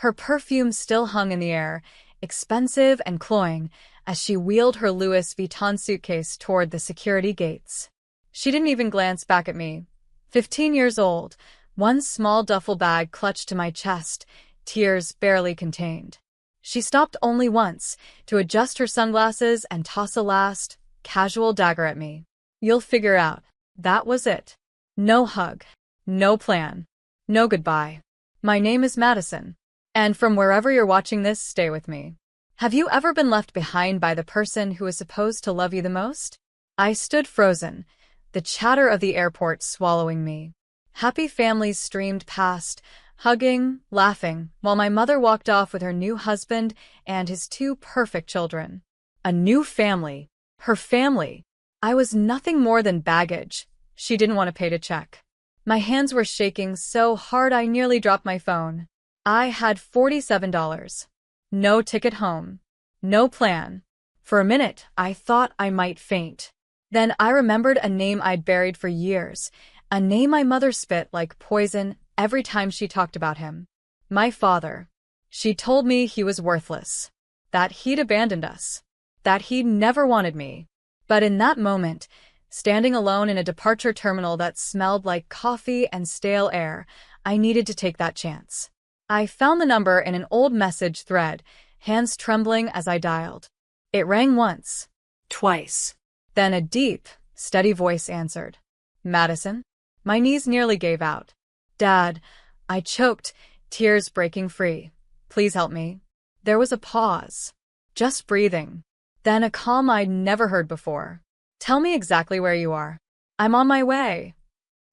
Her perfume still hung in the air, expensive and cloying, as she wheeled her Louis Vuitton suitcase toward the security gates. She didn't even glance back at me. 15 years old, one small duffel bag clutched to my chest, tears barely contained. She stopped only once, to adjust her sunglasses and toss a last, casual dagger at me. You'll figure out. That was it. No hug. No plan. No goodbye. My name is Madison. And from wherever you're watching this, stay with me. Have you ever been left behind by the person who is supposed to love you the most? I stood frozen, the chatter of the airport swallowing me. Happy families streamed past, hugging, laughing, while my mother walked off with her new husband and his 2 perfect children. A new family. Her family. I was nothing more than baggage. She didn't want to pay to check. My hands were shaking so hard I nearly dropped my phone. I had $47. No ticket home. No plan. For a minute, I thought I might faint. Then I remembered a name I'd buried for years, a name my mother spit like poison every time she talked about him. My father. She told me he was worthless, that he'd abandoned us, that he'd never wanted me. But in that moment, standing alone in a departure terminal that smelled like coffee and stale air, I needed to take that chance. I found the number in an old message thread, hands trembling as I dialed. It rang once, twice. Then a deep, steady voice answered. Madison? My knees nearly gave out. Dad, I choked, tears breaking free. Please help me. There was a pause. Just breathing. Then a calm I'd never heard before. Tell me exactly where you are. I'm on my way.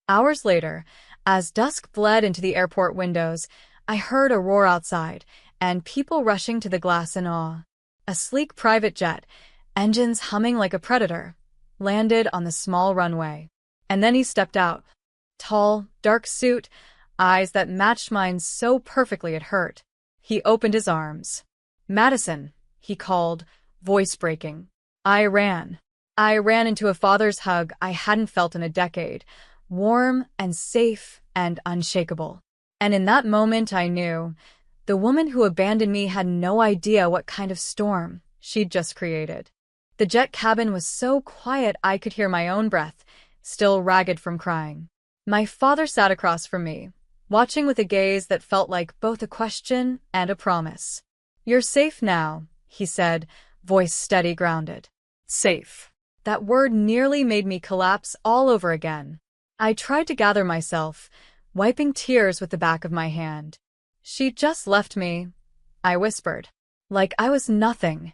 Hours later, as dusk bled into the airport windows, I heard a roar outside, and people rushing to the glass in awe. A sleek private jet, engines humming like a predator, landed on the small runway. And then he stepped out. Tall, dark suit, eyes that matched mine so perfectly it hurt. He opened his arms. Madison, he called, voice breaking. I ran. I ran into a father's hug I hadn't felt in a decade, warm and safe and unshakable. And in that moment I knew, the woman who abandoned me had no idea what kind of storm she'd just created. The jet cabin was so quiet I could hear my own breath, still ragged from crying. My father sat across from me, watching with a gaze that felt like both a question and a promise. You're safe now, he said, voice steady, grounded. Safe. That word nearly made me collapse all over again. I tried to gather myself, wiping tears with the back of my hand. She just left me, I whispered, like I was nothing.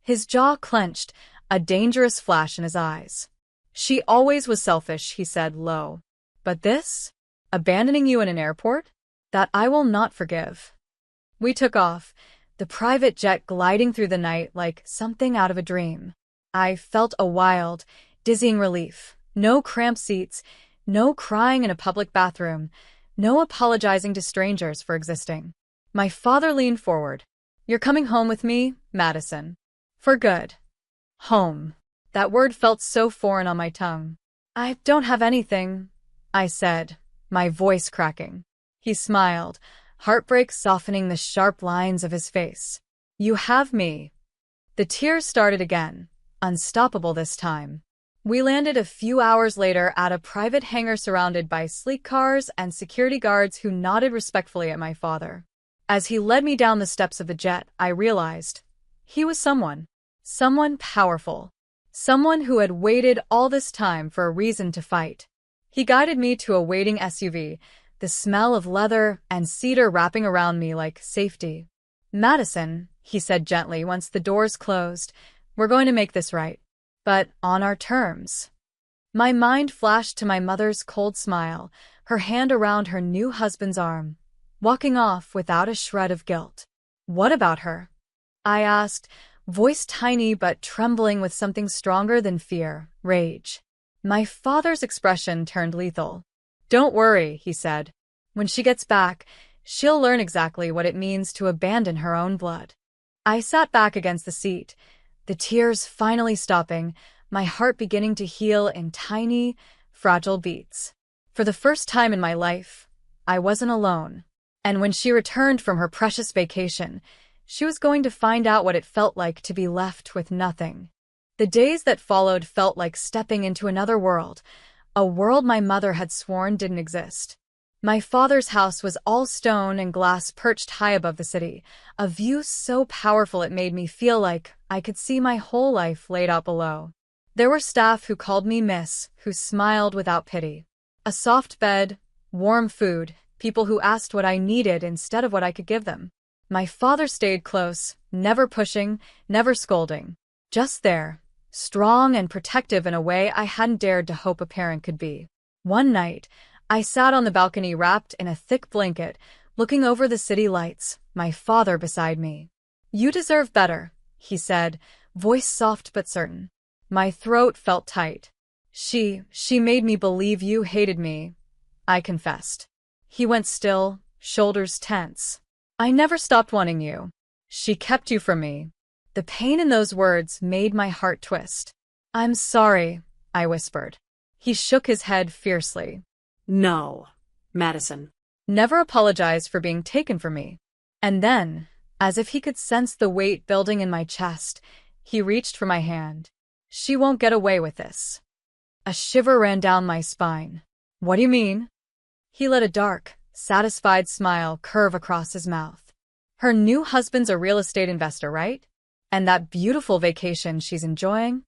His jaw clenched, a dangerous flash in his eyes. She always was selfish, he said low. But this? Abandoning you in an airport? That I will not forgive. We took off, the private jet gliding through the night like something out of a dream. I felt a wild, dizzying relief. No cramped seats, no crying in a public bathroom, no apologizing to strangers for existing. My father leaned forward. You're coming home with me, Madison. For good. Home. That word felt so foreign on my tongue. I don't have anything, I said, my voice cracking. He smiled, heartbreak softening the sharp lines of his face. You have me. The tears started again, unstoppable this time. We landed a few hours later at a private hangar surrounded by sleek cars and security guards who nodded respectfully at my father. As he led me down the steps of the jet, I realized he was someone powerful, someone who had waited all this time for a reason to fight. He guided me to a waiting SUV, the smell of leather and cedar wrapping around me like safety. Madison, he said gently once the doors closed, we're going to make this right. But on our terms. My mind flashed to my mother's cold smile, her hand around her new husband's arm, walking off without a shred of guilt. What about her? I asked, voice tiny but trembling with something stronger than fear, rage. My father's expression turned lethal. Don't worry, he said. When she gets back, she'll learn exactly what it means to abandon her own blood. I sat back against the seat, the tears finally stopping, my heart beginning to heal in tiny, fragile beats. For the first time in my life, I wasn't alone. And when she returned from her precious vacation, she was going to find out what it felt like to be left with nothing. The days that followed felt like stepping into another world, a world my mother had sworn didn't exist. My father's house was all stone and glass perched high above the city, a view so powerful it made me feel like I could see my whole life laid out below. There were staff who called me miss, who smiled without pity. A soft bed, warm food, people who asked what I needed instead of what I could give them. My father stayed close, never pushing, never scolding. Just there, strong and protective in a way I hadn't dared to hope a parent could be. One night, I sat on the balcony wrapped in a thick blanket, looking over the city lights, my father beside me. "You deserve better," he said, voice soft but certain. My throat felt tight. She made me believe you hated me," I confessed. He went still, shoulders tense. "I never stopped wanting you. She kept you from me." The pain in those words made my heart twist. "I'm sorry," I whispered. He shook his head fiercely. "No, Madison." "Never apologize for being taken from me." And then, as if he could sense the weight building in my chest, he reached for my hand. "She won't get away with this." A shiver ran down my spine. "What do you mean?" He let a dark, satisfied smile curve across his mouth. "Her new husband's a real estate investor, right? And that beautiful vacation she's enjoying?"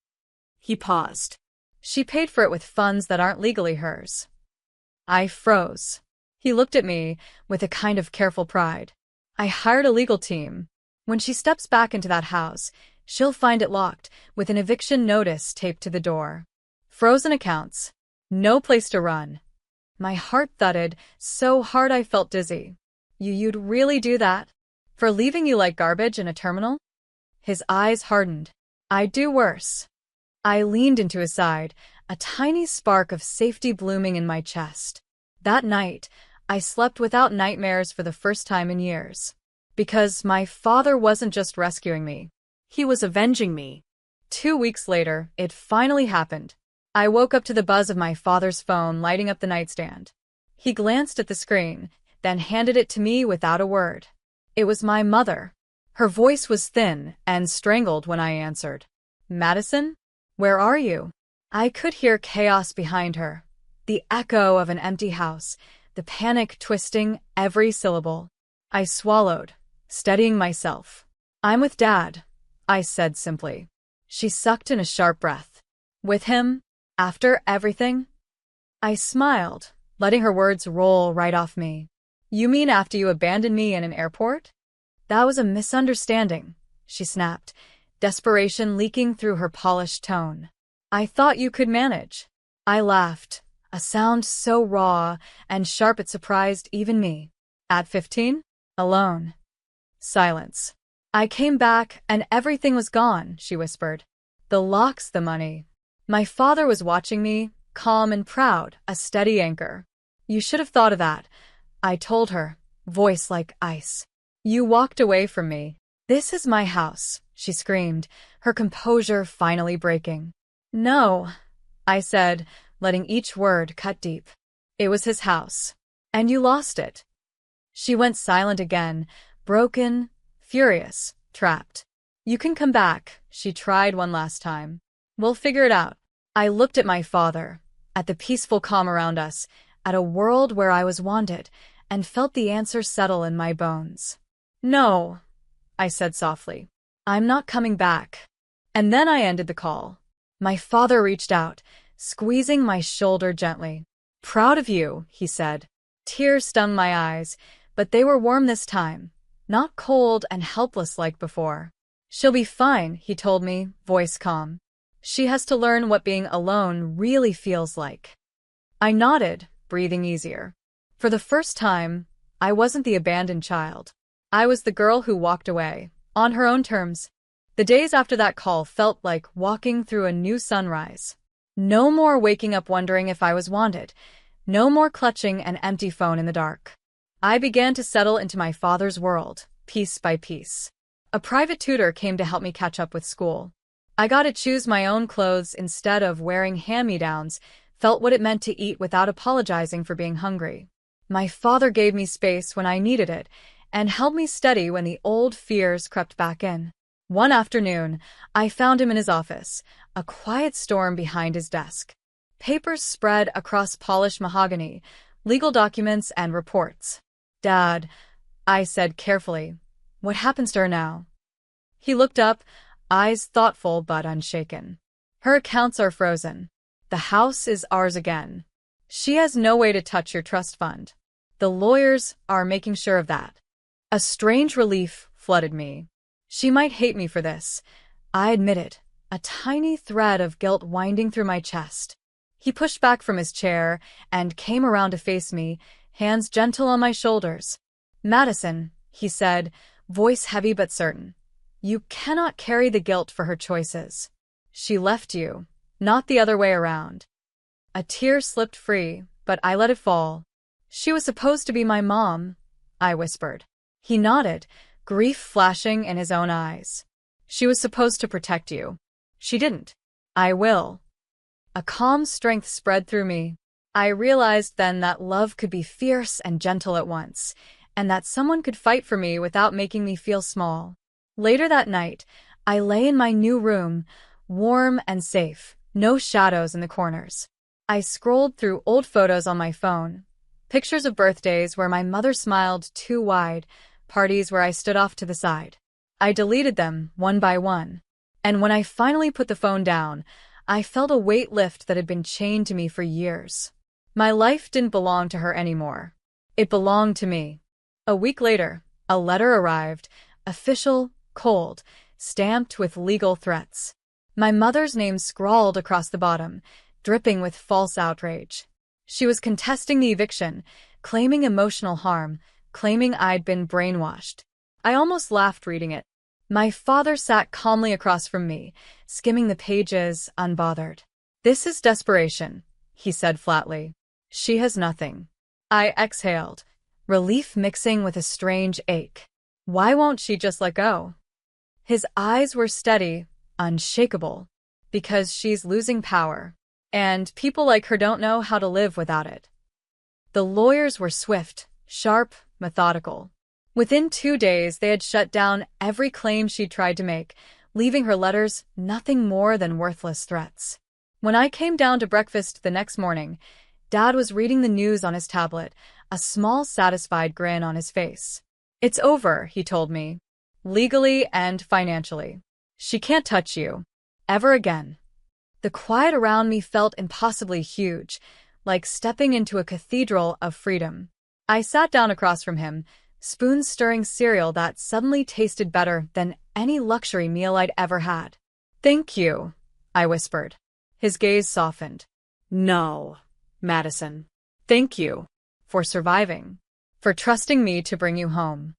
He paused. "She paid for it with funds that aren't legally hers." I froze. He looked at me with a kind of careful pride. "I hired a legal team. When she steps back into that house, she'll find it locked, with an eviction notice taped to the door. Frozen accounts. No place to run." My heart thudded so hard I felt dizzy. You'd really do that? For leaving you like garbage in a terminal?" His eyes hardened. "I'd do worse." I leaned into his side, a tiny spark of safety blooming in my chest. That night, I slept without nightmares for the first time in years. Because my father wasn't just rescuing me. He was avenging me. 2 weeks later, it finally happened. I woke up to the buzz of my father's phone lighting up the nightstand. He glanced at the screen, then handed it to me without a word. It was my mother. Her voice was thin and strangled when I answered. "Madison? Where are you?" I could hear chaos behind her. The echo of an empty house, the panic twisting every syllable. I swallowed, steadying myself. "I'm with Dad," I said simply. She sucked in a sharp breath. "With him? After everything?" I smiled, letting her words roll right off me. "You mean after you abandoned me in an airport?" "That was a misunderstanding," she snapped, desperation leaking through her polished tone. "I thought you could manage." I laughed, a sound so raw and sharp it surprised even me. "At 15? Alone." Silence. "I came back and everything was gone," she whispered. "The locks, the money." My father was watching me, calm and proud, a steady anchor. "You should have thought of that," I told her, voice like ice. "You walked away from me." "This is my house," she screamed, her composure finally breaking. "No," I said, letting each word cut deep. "It was his house. And you lost it." She went silent again, broken, furious, trapped. "You can come back," she tried one last time. "We'll figure it out." I looked at my father, at the peaceful calm around us, at a world where I was wanted, and felt the answer settle in my bones. "No," I said softly. "I'm not coming back." And then I ended the call. My father reached out, squeezing my shoulder gently. "Proud of you," he said. Tears stung my eyes, but they were warm this time, not cold and helpless like before. "She'll be fine," he told me, voice calm. "She has to learn what being alone really feels like." I nodded, breathing easier. For the first time, I wasn't the abandoned child. I was the girl who walked away, on her own terms. The days after that call felt like walking through a new sunrise. No more waking up wondering if I was wanted. No more clutching an empty phone in the dark. I began to settle into my father's world, piece by piece. A private tutor came to help me catch up with school. I got to choose my own clothes instead of wearing hand-me-downs, felt what it meant to eat without apologizing for being hungry. My father gave me space when I needed it and held me steady when the old fears crept back in. One afternoon, I found him in his office, a quiet storm behind his desk. Papers spread across polished mahogany, legal documents and reports. "Dad," I said carefully, "what happens to her now?" He looked up, eyes thoughtful but unshaken. "Her accounts are frozen. The house is ours again. She has no way to touch your trust fund. The lawyers are making sure of that." A strange relief flooded me. She might hate me for this, I admitted, a tiny thread of guilt winding through my chest. He pushed back from his chair and came around to face me, hands gentle on my shoulders. "Madison," he said, voice heavy but certain, "you cannot carry the guilt for her choices. She left you, not the other way around." A tear slipped free, but I let it fall. "She was supposed to be my mom," I whispered. He nodded, grief flashing in his own eyes. "She was supposed to protect you. She didn't. I will." A calm strength spread through me. I realized then that love could be fierce and gentle at once, and that someone could fight for me without making me feel small. Later that night, I lay in my new room, warm and safe, no shadows in the corners. I scrolled through old photos on my phone, pictures of birthdays where my mother smiled too wide, parties where I stood off to the side. I deleted them one by one, and when I finally put the phone down, I felt a weight lift that had been chained to me for years. My life didn't belong to her anymore. It belonged to me. A week later, a letter arrived, official, cold, stamped with legal threats. My mother's name scrawled across the bottom, dripping with false outrage. She was contesting the eviction, claiming emotional harm, claiming I'd been brainwashed. I almost laughed reading it. My father sat calmly across from me, skimming the pages, unbothered. "This is desperation," he said flatly. "She has nothing." I exhaled, relief mixing with a strange ache. Why won't she just let go? His eyes were steady, unshakable. "Because she's losing power. And people like her don't know how to live without it." The lawyers were swift, sharp, methodical. Within 2 days, they had shut down every claim she'd tried to make, leaving her letters nothing more than worthless threats. When I came down to breakfast the next morning, Dad was reading the news on his tablet, a small, satisfied grin on his face. "It's over," he told me. "Legally and financially. She can't touch you. Ever again." The quiet around me felt impossibly huge, like stepping into a cathedral of freedom. I sat down across from him, spoon stirring cereal that suddenly tasted better than any luxury meal I'd ever had. "Thank you," I whispered. His gaze softened. "No, Madison. Thank you for surviving, for trusting me to bring you home."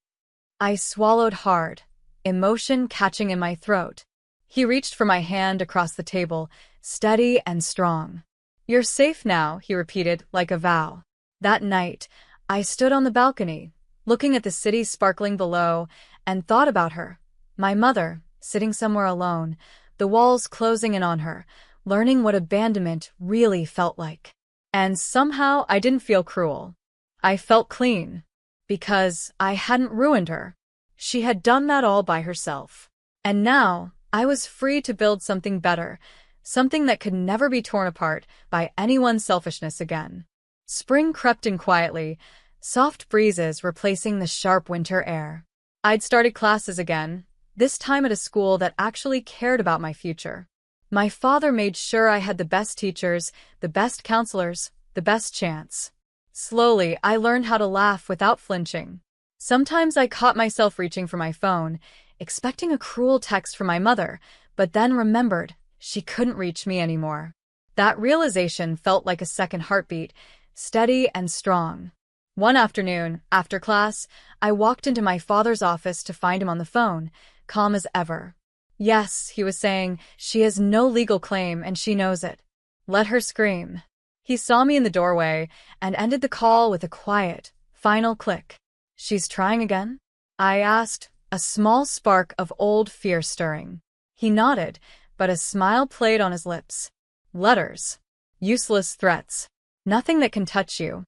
I swallowed hard, emotion catching in my throat. He reached for my hand across the table, steady and strong. "You're safe now," he repeated like a vow. That night, I stood on the balcony, looking at the city sparkling below, and thought about her, my mother, sitting somewhere alone, the walls closing in on her, learning what abandonment really felt like. And somehow I didn't feel cruel. I felt clean, because I hadn't ruined her. She had done that all by herself. And now, I was free to build something better, something that could never be torn apart by anyone's selfishness again. Spring crept in quietly, soft breezes replacing the sharp winter air. I'd started classes again, this time at a school that actually cared about my future. My father made sure I had the best teachers, the best counselors, the best chance. Slowly, I learned how to laugh without flinching. Sometimes I caught myself reaching for my phone, expecting a cruel text from my mother, but then remembered she couldn't reach me anymore. That realization felt like a second heartbeat, steady and strong. One afternoon, after class, I walked into my father's office to find him on the phone, calm as ever. "Yes," he was saying, "she has no legal claim and she knows it. Let her scream." He saw me in the doorway and ended the call with a quiet, final click. "She's trying again?" I asked, a small spark of old fear stirring. He nodded, but a smile played on his lips. "Letters. Useless threats. Nothing that can touch you."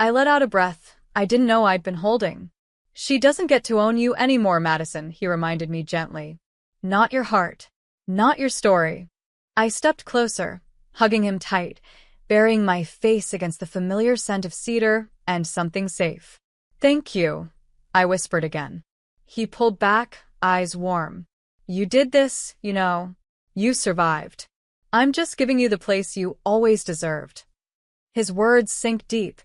I let out a breath I didn't know I'd been holding. She doesn't get to own you anymore, Madison, he reminded me gently. Not your heart. Not your story. I stepped closer, hugging him tight, burying my face against the familiar scent of cedar and something safe. Thank you, I whispered again. He pulled back, eyes warm. You did this, you know. You survived. I'm just giving you the place you always deserved. His words sank deep,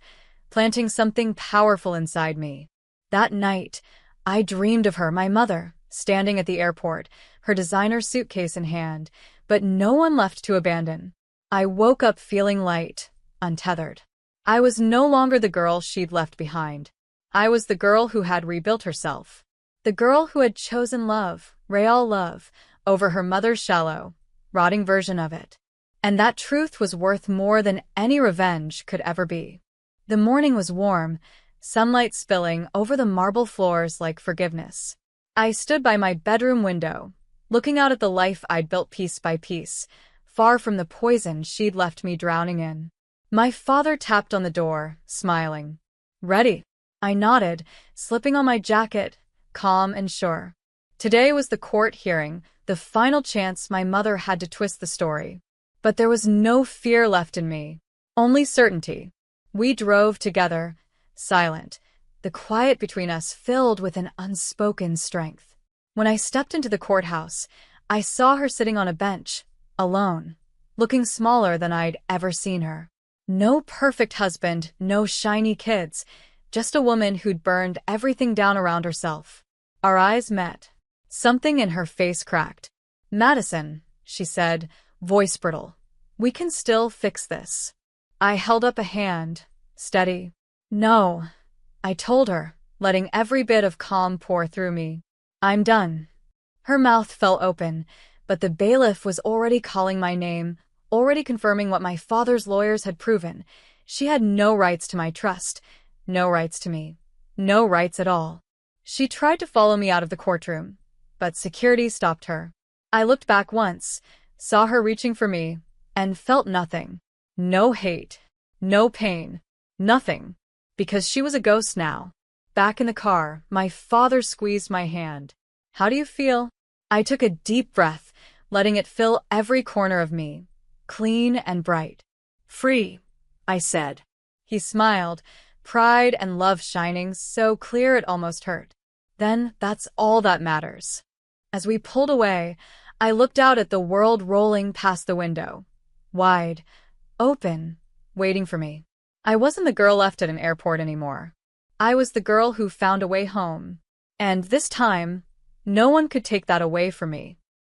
planting something powerful inside me. That night, I dreamed of her, my mother, standing at the airport, her designer suitcase in hand, but no one left to abandon. I woke up feeling light, untethered. I was no longer the girl she'd left behind. I was the girl who had rebuilt herself. The girl who had chosen love, real love, over her mother's shallow, rotting version of it. And that truth was worth more than any revenge could ever be. The morning was warm, sunlight spilling over the marble floors like forgiveness. I stood by my bedroom window, looking out at the life I'd built piece by piece, far from the poison she'd left me drowning in. My father tapped on the door, smiling. Ready? I nodded, slipping on my jacket, calm and sure. Today was the court hearing, the final chance my mother had to twist the story. But there was no fear left in me, only certainty. We drove together, silent, the quiet between us filled with an unspoken strength. When I stepped into the courthouse, I saw her sitting on a bench, alone, looking smaller than I'd ever seen her. No perfect husband, no shiny kids, just a woman who'd burned everything down around herself. Our eyes met. Something in her face cracked. Madison, she said, voice brittle. We can still fix this. I held up a hand, steady. No, I told her, letting every bit of calm pour through me. I'm done. Her mouth fell open, but the bailiff was already calling my name, already confirming what my father's lawyers had proven. She had no rights to my trust, no rights to me, no rights at all. She tried to follow me out of the courtroom, but security stopped her. I looked back once, saw her reaching for me, and felt nothing. No hate, no pain, nothing. Because she was a ghost now. Back in the car, my father squeezed my hand. How do you feel? I took a deep breath, letting it fill every corner of me. Clean and bright. Free, I said. He smiled, pride and love shining so clear it almost hurt. Then that's all that matters. As we pulled away, I looked out at the world rolling past the window. Wide, open, waiting for me. I wasn't the girl left at an airport anymore. I was the girl who found a way home. And this time, no one could take that away from me.